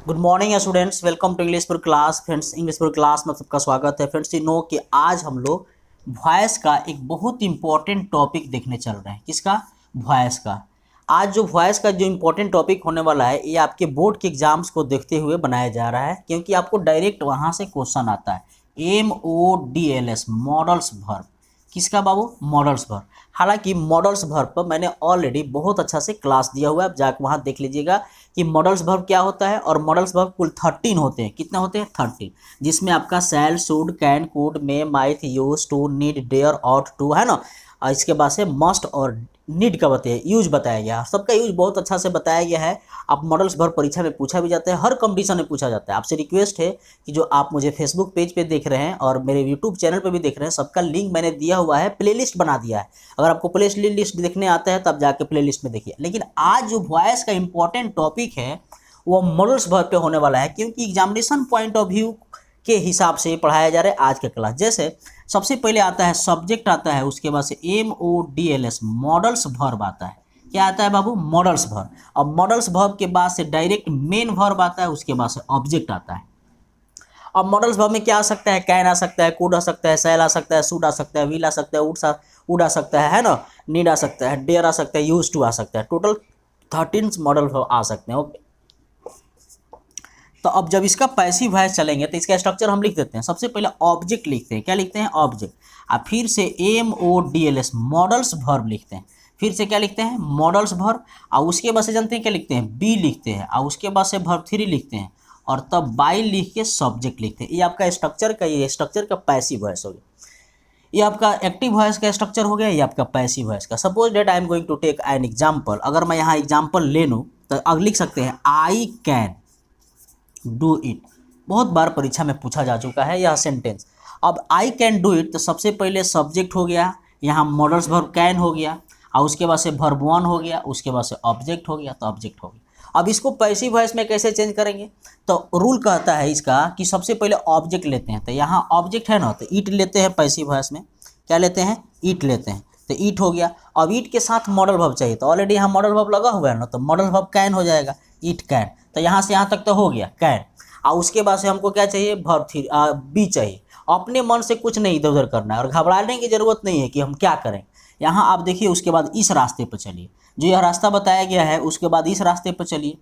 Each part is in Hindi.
Good morning students, welcome to English for class. Friends, English for class में सबका स्वागत है। फ्रेंड्स, यू नो कि आज हम लोग वॉइस का एक बहुत इंपॉर्टेंट टॉपिक देखने चल रहे हैं। किसका? वॉइस का। आज जो वॉइस का जो इंपॉर्टेंट टॉपिक होने वाला है, ये आपके बोर्ड के एग्जाम्स को देखते हुए बनाया जा रहा है, क्योंकि आपको डायरेक्ट वहाँ से क्वेश्चन आता है। MODLS, modals verb. किसका बाबू? Modals verb. हालांकि मॉडल्स वर्ब पर मैंने ऑलरेडी बहुत अच्छा से क्लास दिया हुआ है, आप जाकर वहाँ देख लीजिएगा कि मॉडल्स वर्ब क्या होता है। और मॉडल्स वर्ब कुल 13 होते हैं। कितने होते हैं? 13, जिसमें आपका shall, should, can, could, may, might, use, to, need, dare, ought to, है ना। और इसके बाद से मस्ट और नीड का बताया, यूज बताया गया। सबका यूज बहुत अच्छा से बताया गया है। आप मॉडल्स वर्ब परीक्षा में पूछा भी जाता है, हर कंपटीशन में पूछा जाता है। आपसे रिक्वेस्ट है कि जो आप मुझे फेसबुक पेज पे देख रहे हैं और मेरे यूट्यूब चैनल पे भी देख रहे हैं, सबका लिंक मैंने दिया हुआ है, प्लेलिस्ट बना दिया है। अगर आपको प्ले लिस्ट देखने आता है तब जाके प्ले लिस्ट में देखिए। लेकिन आज जो वॉइस का इंपॉर्टेंट टॉपिक है वो मॉडल्स वर्ब पे होने वाला है, क्योंकि एग्जामिनेशन पॉइंट ऑफ व्यू के हिसाब से पढ़ाया जा रहा है आज का क्लास। जैसे सबसे पहले आता है सब्जेक्ट आता है, उसके बाद से MODLS, मॉडल्स वर्ब आता है। क्या आता है बाबू? Modals verb. अब मॉडल्स वर्ब के बाद से डायरेक्ट मेन वर्ब आता है, उसके बाद से ऑब्जेक्ट आता है। अब मॉडल्स वर्ब में क्या आ सकता है? कैन आ सकता है, कुड आ सकता है, शैल आ सकता है, शुड आ सकता है, विल आ सकता है, उड आ सकता है ना, नीड आ सकता है, डेयर आ सकता है, यूज टू आ सकता है। टोटल 13 मॉडल वर्ब आ सकते हैं। ओके, तो अब जब इसका पैसिव वॉइस चलेंगे तो इसका स्ट्रक्चर हम लिख देते हैं। सबसे पहले ऑब्जेक्ट लिखते हैं। क्या लिखते हैं? ऑब्जेक्ट। और फिर से MODLS, मॉडल्स वर्ब लिखते हैं। फिर से क्या लिखते हैं? Models verb. और उसके बाद से जानते हैं क्या लिखते हैं? बी लिखते हैं। और उसके बाद से वर्ब 3 लिखते हैं, और तब बाई लिख के सब्जेक्ट लिखते हैं। ये आपका स्ट्रक्चर का, ये स्ट्रक्चर का पैसिव वॉइस हो गया। ये आपका एक्टिव वॉइस का स्ट्रक्चर हो गया, ये आपका पैसिव वॉइस का। Suppose that I am going to take an example. अगर मैं यहाँ एग्जाम्पल ले लूँ तो अब लिख सकते हैं आई कैन डू इट। बहुत बार परीक्षा में पूछा जा चुका है यह सेंटेंस। अब आई कैन डू इट, तो सबसे पहले सब्जेक्ट हो गया, यहाँ मॉडल्स वर्ब कैन हो गया, और उसके बाद से वर्ब 1 हो गया, उसके बाद से ऑब्जेक्ट हो गया, तो ऑब्जेक्ट हो गया। अब इसको पैसिव वॉइस में कैसे चेंज करेंगे? तो रूल कहता है इसका कि सबसे पहले ऑब्जेक्ट लेते हैं। तो यहाँ ऑब्जेक्ट है ना, तो ईट लेते हैं पैसिव वॉइस में। क्या लेते हैं? ईट लेते हैं। तो ईट हो गया। अब ईट के साथ मॉडल वर्ब चाहिए, तो ऑलरेडी यहाँ मॉडल वर्ब लगा हुआ है ना, तो मॉडल वर्ब कैन हो जाएगा, ईट कैन। तो यहाँ से यहाँ तक तो हो गया कैन। और उसके बाद से हमको क्या चाहिए? वर्ब 3 बी चाहिए। अपने मन से कुछ नहीं इधर उधर करना है और घबराने की जरूरत नहीं है कि हम क्या करें। यहाँ आप देखिए, उसके बाद इस रास्ते पर चलिए, जो यह रास्ता बताया गया है, उसके बाद इस रास्ते पर चलिए,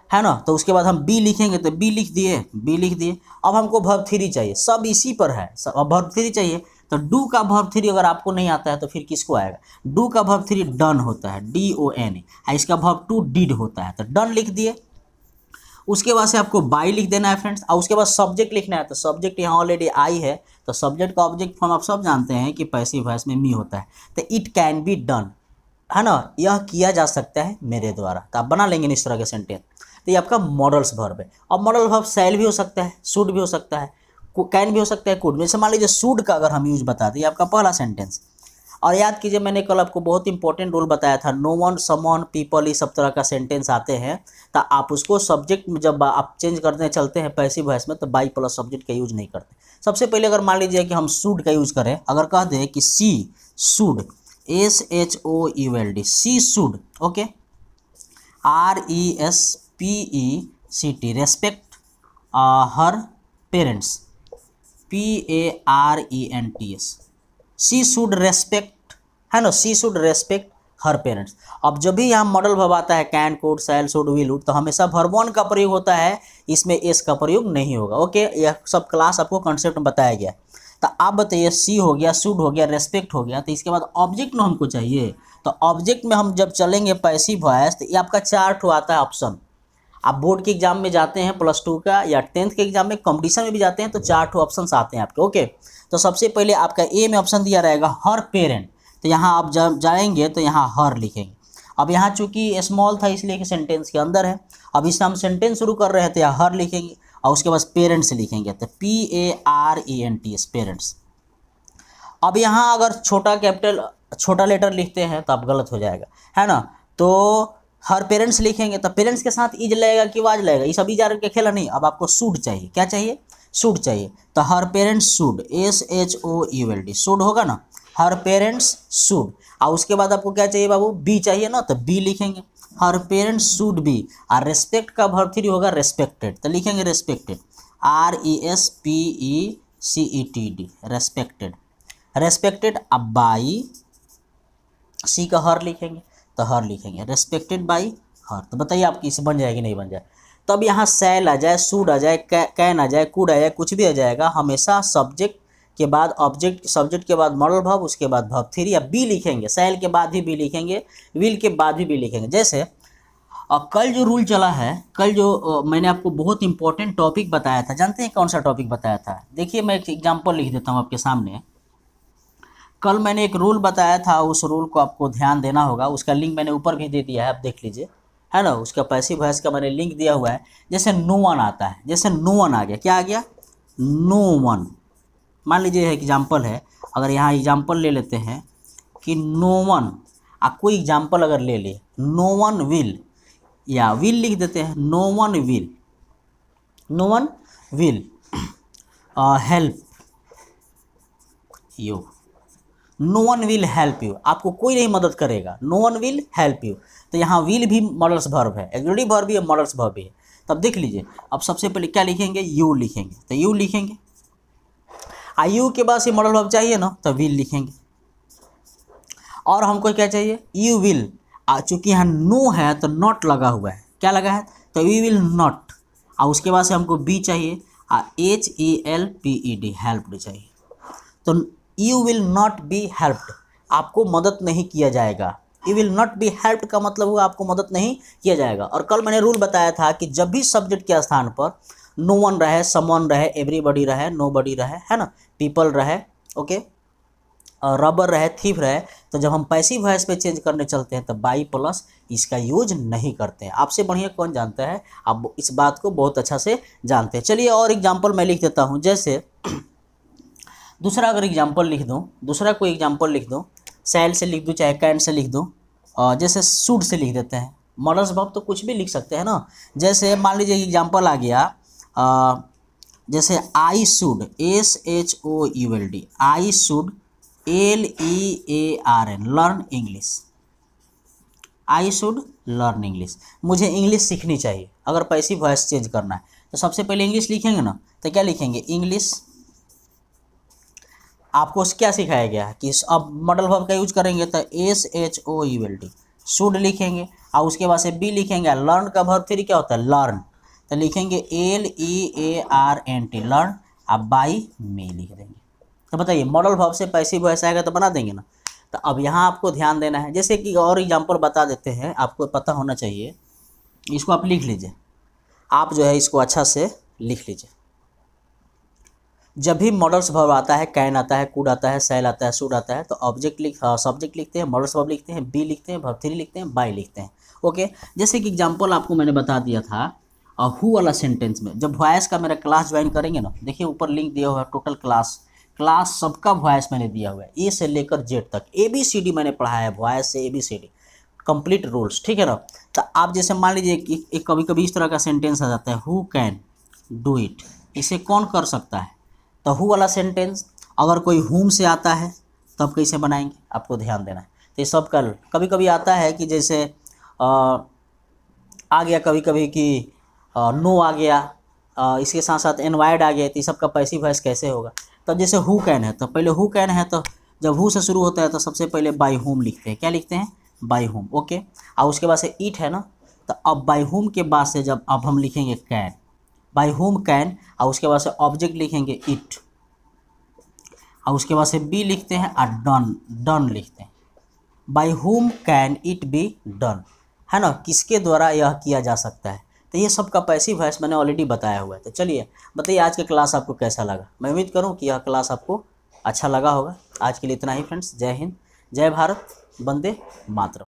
है ना। तो उसके बाद हम बी लिखेंगे, तो बी लिख दिए, बी लिख दिए। अब हमको वर्ब 3 चाहिए, सब इसी पर है। अब वर्ब 3 चाहिए, तो डू का वर्ब 3 अगर आपको नहीं आता है तो फिर किसको आएगा? डू का वर्ब 3 डन होता है, DON। इसका वर्ब 2 डिड होता है, तो डन लिख दिए। उसके बाद से आपको बाई लिख देना है फ्रेंड्स, और उसके बाद सब्जेक्ट लिखना है। तो सब्जेक्ट यहाँ ऑलरेडी आई है, तो सब्जेक्ट का ऑब्जेक्ट फॉर्म आप सब जानते हैं कि पैसिव वॉइस में मी होता है। तो इट कैन बी डन, है ना, यह किया जा सकता है मेरे द्वारा। तो आप बना लेंगे इस तरह के सेंटेंस। तो ये आपका मॉडल्स वर्ब है। अब मॉडल वर्ब शैल भी हो सकता है, शुड भी हो सकता है, कैन भी हो सकता है, कुड। जैसे मान लीजिए शुड का अगर हम यूज बताते हैं, आपका पहला सेंटेंस। और याद कीजिए, मैंने कल आपको बहुत इंपॉर्टेंट रूल बताया था, नो वन, समवन, पीपल, इस सब तरह का सेंटेंस आते हैं। तो आप उसको सब्जेक्ट में जब आप चेंज करते चलते हैं पैसिव वॉइस में, तो बाई प्लस सब्जेक्ट का यूज नहीं करते। सबसे पहले अगर मान लीजिए कि हम शुड का यूज करें, अगर कह दें कि she should, SHOULD, she should, okay, RESPECT, respect her parents, PARENTS, she should respect, है ना, she should respect her parents. अब जब भी यहाँ मॉडल वर्ब आता है, can, could, shall, should, will, would, तो हमेशा वर्ब 1 का प्रयोग होता है, इसमें एस का प्रयोग नहीं होगा। ओके, यह सब क्लास आपको कॉन्सेप्ट में बताया गया। तो आप बताइए, सी हो गया, शुड हो गया, रेस्पेक्ट हो गया, तो इसके बाद ऑब्जेक्ट में हमको चाहिए। तो ऑब्जेक्ट में हम जब चलेंगे पैसिव वॉइस, तो ये आपका 4 ठो आता है ऑप्शन। आप बोर्ड के एग्जाम में जाते हैं +2 का या 10th के एग्जाम में, कंपटीशन में भी जाते हैं, तो 4 ठो ऑप्शन आते हैं आपके। ओके, तो सबसे पहले आपका ए में ऑप्शन दिया रहेगा हर पेरेंट। तो यहाँ आप जब जाएंगे तो यहाँ हर लिखेंगे। अब यहाँ चूंकि स्मॉल था इसलिए कि सेंटेंस के अंदर है। अब इससे हम सेंटेंस शुरू कर रहे हैं, तो यहाँ हर लिखेंगे, और उसके बाद पेरेंट्स लिखेंगे, तो PARENTS, पेरेंट्स। अब यहाँ अगर छोटा कैपिटल छोटा लेटर लिखते हैं तो आप गलत हो जाएगा, है ना। तो हर पेरेंट्स लिखेंगे, तो पेरेंट्स के साथ इज लगेगा कि वाज लगेगा, ये सब इज आर के खेला नहीं। अब आपको शुड चाहिए। क्या चाहिए? शुड चाहिए। तो हर पेरेंट्स शुड, SHOULD, शुड होगा ना, हर पेरेंट्स शुड। और उसके बाद आपको क्या चाहिए बाबू? बी चाहिए ना, तो बी लिखेंगे। हर पेरेंट्स शुड बी। और रेस्पेक्ट का वर्ब 3 होगा रेस्पेक्टेड, तो लिखेंगे रेस्पेक्टेड, RESPECTED, रेस्पेक्टेड। रेस्पेक्टेड अब बाई, सी का हर लिखेंगे तो हर लिखेंगे, रेस्पेक्टेड बाई हर। तो बताइए आपकी इसे बन जाएगी नहीं बन जाए। तो अब यहाँ सैल आ जाए, सूड आ जाए, कैन आ जाए, कुड आ जाए, कुछ भी आ जाएगा, हमेशा सब्जेक्ट के बाद ऑब्जेक्ट, सब्जेक्ट के बाद मॉडल वर्ब, उसके बाद वर्ब 3 या बी लिखेंगे। सैल के बाद भी बी लिखेंगे, विल के बाद भी बी लिखेंगे। जैसे कल जो रूल चला है, कल जो मैंने आपको बहुत इंपॉर्टेंट टॉपिक बताया था, जानते हैं कौन सा टॉपिक बताया था? देखिए मैं एक एग्जाम्पल लिख देता हूँ आपके सामने। कल मैंने एक रूल बताया था, उस रूल को आपको ध्यान देना होगा। उसका लिंक मैंने ऊपर भी दे दिया है, आप देख लीजिए, है ना। उसका पैसिव वॉइस का मैंने लिंक दिया हुआ है। जैसे नो वन आता है, जैसे नो वन आ गया, क्या आ गया? No one. मान लीजिए एग्जाम्पल है, अगर यहाँ एग्जाम्पल ले लेते हैं कि नो वन, आप कोई एग्जाम्पल अगर ले ले, नो वन विल, या विल लिख देते हैं, no one will, no one will help you, no one will help you, आपको कोई नहीं मदद करेगा, no one will help you. तो यहाँ विल भी मॉडल्स वर्ब है, एक्सक्लूसिव वर्ब भी है, मॉडल्स वर्ब भी है। तब देख लीजिए, अब सबसे पहले क्या लिखेंगे? यू लिखेंगे, तो यू लिखेंगे। यू के बाद से मॉडल वर्ब चाहिए ना, तो विल लिखेंगे। और हमको क्या चाहिए? You will. चूँकि यहाँ नो है तो नॉट लगा हुआ है, क्या लगा है? तो वी विल नॉट। और उसके बाद से हमको बी चाहिए, HELPED, हेल्प्ड चाहिए। तो you will not be helped, आपको मदद नहीं किया जाएगा। You will not be helped का मतलब हुआ आपको मदद नहीं किया जाएगा। और कल मैंने रूल बताया था कि जब भी सब्जेक्ट के स्थान पर नो वन रहे, समवन रहे, एवरीबॉडी रहे, नोबॉडी रहे, है ना, पीपल रहे, ओके, रबर रहे, थीफ रहे, तो जब हम पैसिव वॉइस पे चेंज करने चलते हैं तो बाई प्लस इसका यूज नहीं करते हैं। आपसे बढ़िया कौन जानता है? आप इस बात को बहुत अच्छा से जानते हैं। चलिए और एग्जाम्पल मैं लिख देता हूँ। जैसे दूसरा अगर एग्जाम्पल लिख दूँ, दूसरा कोई एग्जाम्पल लिख दूँ, सैल से लिख दूँ चाहे कैन से लिख दूँ, जैसे सूड से लिख देते हैं। मॉडल्स वर्ब तो कुछ भी लिख सकते हैं ना। जैसे मान लीजिए एग्जाम्पल आ गया, जैसे I should, SHOULD, I should LEARN, learn English. I should learn English, मुझे इंग्लिश सीखनी चाहिए। अगर पैसिव वॉइस चेंज करना है तो सबसे पहले इंग्लिश लिखेंगे ना, तो क्या लिखेंगे? इंग्लिश। आपको क्या सिखाया गया है कि अब मॉडल वर्ब का यूज करेंगे तो SHOULD, शुड लिखेंगे, और उसके बाद से बी लिखेंगे। लर्न का वर्ब 3 क्या होता है? लर्न, तो लिखेंगे LEARNT, लर्न। अब बाई में लिख देंगे। तो बताइए मॉडल वर्ब से पैसिव वॉइस आएगा तो बना देंगे ना। तो अब यहाँ आपको ध्यान देना है। जैसे कि और एग्जांपल बता देते हैं, आपको पता होना चाहिए, इसको आप लिख लीजिए, आप जो है इसको अच्छा से लिख लीजिए। जब भी मॉडल्स वर्ब आता है, कैन आता है, कुड आता है, सैल आता है, शुड आता है, तो सब्जेक्ट लिखते हैं, मॉडल्स वर्ब लिखते हैं, बी लिखते हैं, वर्ब 3 लिखते हैं, बाई लिखते हैं, ओके। जैसे कि एग्जांपल आपको मैंने बता दिया था हु वाला सेंटेंस में। जब वॉइस का मेरा क्लास ज्वाइन करेंगे ना, देखिए ऊपर लिंक दिया हुआ है, टोटल क्लास सबका वॉइस मैंने दिया हुआ है, ए से लेकर जेड तक, ABCD मैंने पढ़ाया है, वॉइस से ABCD कंप्लीट रूल्स, ठीक है ना। तो आप जैसे मान लीजिए कि एक कभी कभी इस तरह का सेंटेंस आ जाता है, हु कैन डू इट, इसे कौन कर सकता है? तो हु वाला सेंटेंस अगर कोई हुम से आता है तब कैसे बनाएंगे, आपको ध्यान देना है। तो ये सब कभी कभी आता है कि जैसे आ गया कभी कभी कि नो आ गया, इसके साथ साथ इनवाइड आ गया, तो ये सब का पैसिव वॉइस कैसे होगा? तब जैसे हु कैन है, तो पहले हु कैन है, तो जब हु से शुरू होता है तो सबसे पहले बाई होम लिखते हैं, क्या लिखते हैं? By home, okay. और उसके बाद से ईट है ना, तो अब बाई होम के बाद से जब अब हम लिखेंगे कैन, बाई होम कैन, और उसके बाद से ऑब्जेक्ट लिखेंगे इट, और उसके बाद से बी लिखते हैं और डन लिखते हैं। By home can it be done, है ना, किसके द्वारा यह किया जा सकता है। तो ये सब का पैसिव वॉइस मैंने ऑलरेडी बताया हुआ है। तो चलिए बताइए आज का क्लास आपको कैसा लगा। मैं उम्मीद करूँ कि यह क्लास आपको अच्छा लगा होगा। आज के लिए इतना ही फ्रेंड्स। जय हिंद, जय भारत, वंदे मातरम।